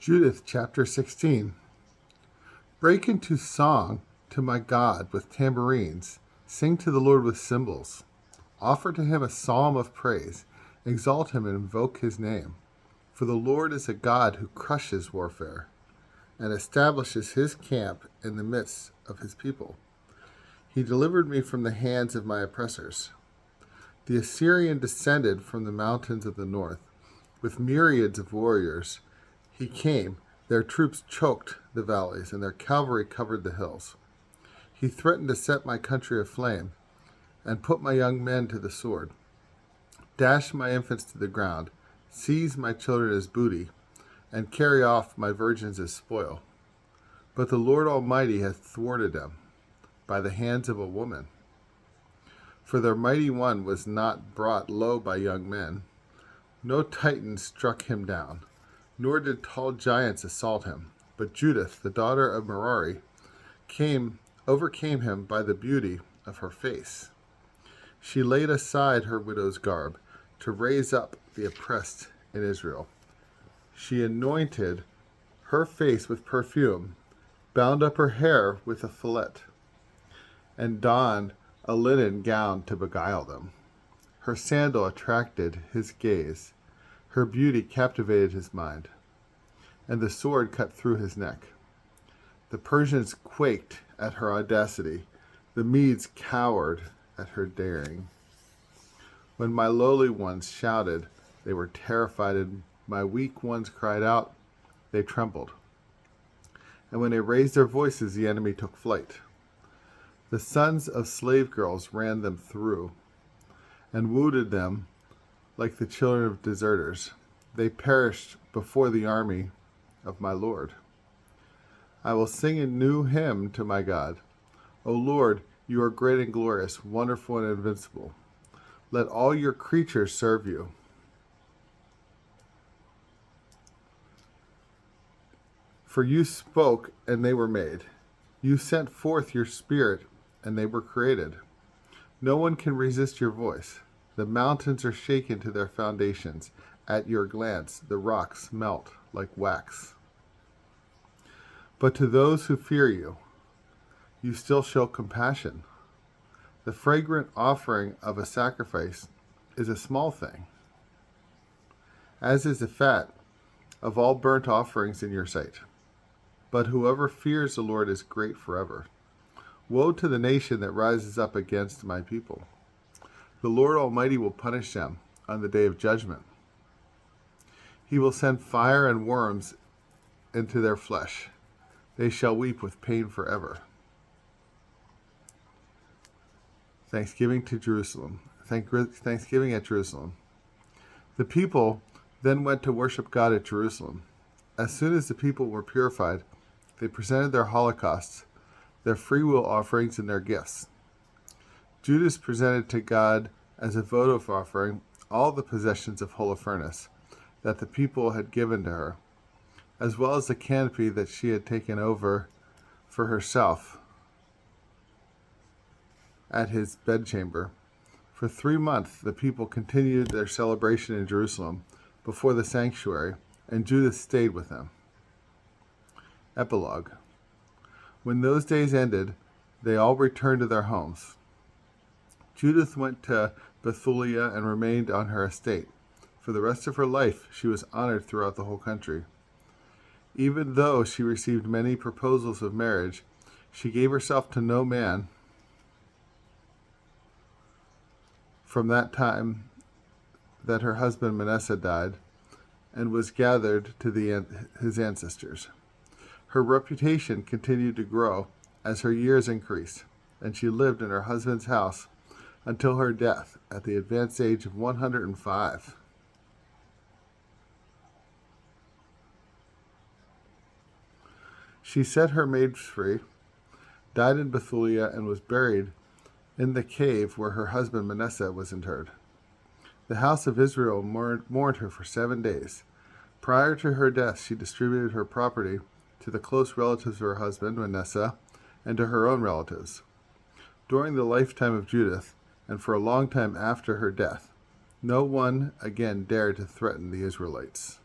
Judith chapter 16. Break into song to my God with tambourines. Sing to the Lord with cymbals. Offer to him a psalm of praise. Exalt him and invoke his name. For the Lord is a God who crushes warfare and establishes his camp in the midst of his people. He delivered me from the hands of my oppressors. The Assyrian descended from the mountains of the north with myriads of warriors. He came, their troops choked the valleys, and their cavalry covered the hills. He threatened to set my country aflame, and put my young men to the sword, dash my infants to the ground, seize my children as booty, and carry off my virgins as spoil. But the Lord Almighty hath thwarted them by the hands of a woman. For their mighty one was not brought low by young men. No Titan struck him down, nor did tall giants assault him. But Judith, the daughter of Merari, overcame him by the beauty of her face. She laid aside her widow's garb to raise up the oppressed in Israel. She anointed her face with perfume, bound up her hair with a fillet, and donned a linen gown to beguile them. Her sandal attracted his gaze. Her beauty captivated his mind, and the sword cut through his neck. The Persians quaked at her audacity. The Medes cowered at her daring. When my lowly ones shouted, they were terrified, and my weak ones cried out, they trembled. And when they raised their voices, the enemy took flight. The sons of slave girls ran them through, and wounded them like the children of deserters. They perished before the army of my Lord. I will sing a new hymn to my God. O Lord, you are great and glorious, wonderful and invincible. Let all your creatures serve you. For you spoke, and they were made. You sent forth your spirit, and they were created. No one can resist your voice. The mountains are shaken to their foundations. At your glance, the rocks melt like wax. But to those who fear you, you still show compassion. The fragrant offering of a sacrifice is a small thing, as is the fat of all burnt offerings in your sight. But whoever fears the Lord is great forever. Woe to the nation that rises up against my people. The Lord Almighty will punish them on the day of judgment. He will send fire and worms into their flesh. They shall weep with pain forever. Thanksgiving to Jerusalem. Thanksgiving at Jerusalem. The people then went to worship God at Jerusalem. As soon as the people were purified, they presented their holocausts, their freewill offerings, and their gifts. Judith presented to God as a votive offering all the possessions of Holofernes that the people had given to her, as well as the canopy that she had taken over for herself at his bedchamber. For 3 months the people continued their celebration in Jerusalem before the sanctuary, and Judith stayed with them. Epilogue. When those days ended, they all returned to their homes. Judith went to Bethulia and remained on her estate. For the rest of her life, she was honored throughout the whole country. Even though she received many proposals of marriage, she gave herself to no man from that time that her husband Manasseh died and was gathered to his ancestors. Her reputation continued to grow as her years increased, and she lived in her husband's house until her death at the advanced age of 105. She set her maids free, died in Bethulia, and was buried in the cave where her husband Manasseh was interred. The house of Israel mourned her for 7 days. Prior to her death, she distributed her property to the close relatives of her husband Manasseh and to her own relatives. During the lifetime of Judith, and for a long time after her death, no one again dared to threaten the Israelites.